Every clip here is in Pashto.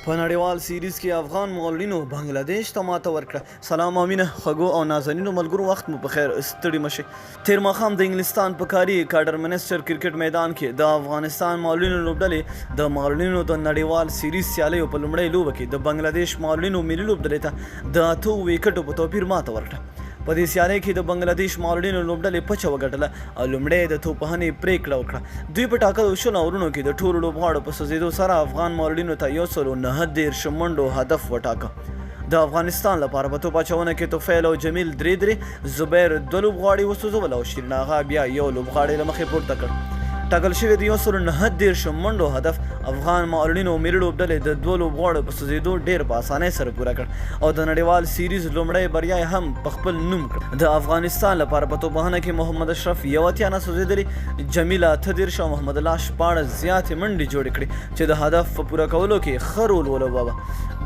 په نړیوال سیریز کې افغان مغولینو بنگلاديش ته ماته ورکړه. سلام امینه خوږو او نازنینو ملګرو، وخت مو په خیر، ستړي مشئ. تیر ماښام د انګلستان په کاري کارډر منسټر کرکټ میدان کې د افغانستان مغولینو لوبډلې د مغولینو د نړیوال سیریز سیالیو په لومړۍ لوبه کې د بنگلاديش مغولینو ملي لوبډلې ته د 8 ویکټو په توپیر ماته ورکړه. په دې سیالۍ کې د بنگلاديش مغولینو لوبډلې پچه وګټله او لومړی د توپوهنې پریکړه وکړه. دوی په ټاکلو شلو اورونو کې د ټولو لوبغاړو په سوځېدو سره افغان مغولینو ته 139 منډو هدف وټاکه. د افغانستان لپاره په توپ اچونه کې توفیل او جمیل درې زبیر 2 لوبغاړي وسوځول او شیرین آغا بیا یو لوبغاړی له مخې پورته کړ. ټاکل شوی د 139 منډو هدف افغان مغولینو ملي لوبډلې د 2 لوبغاړو په سوځېدو ډېر په اسانۍ سره پوره کړ او د نړیوال سیریز لومړی بریا هم په خپل نوم کړ. د افغانستان لپاره په توپوهنه کې محمد اشرف 1 نه سوځېدلی، جمیل 8 او محمد الله 14 زیاتې منډې جوړې کړې چې د هدف په پوره کولو کې ښه رول ولوباوه.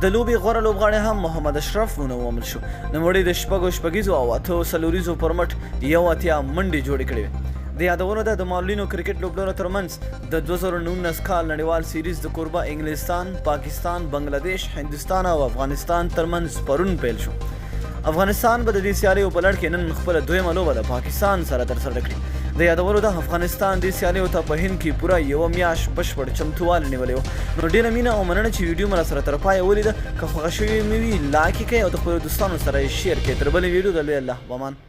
د لوبې غوره لوبغاړی هم محمد اشرف ونومول شو. نوموړي د شپږیزو او 8 څلوریزو پر مټ 81 منډې جوړې کړې وې. د یادونو ده د مغولینو کرکټ لوبډلو ترمنځ د 2019 کال نړیوال سیریز د کوربه انګلستان، پاکستان، بنگلاديش، هندوستان او افغانستان ترمنځ پرون پیل شو. افغانستان به د دې سیالیو په لړ کې نن خپله دویمه لوبه د پاکستان سره ترسره کړي. د یادونو ده افغانستان دې سیالیو ته په هند کې پوره یوه میاشت بشپړ چمتووالی نیولی و. نو ډېره مینه او مننه چې ویډیو مو راسره تر پایه ولیده. که خوښه شوې مې وي لایک یې کړئ او د خپلو دوستانو سره یې شیر کړئ. تر بلې ویډیو د لوی الله په امان.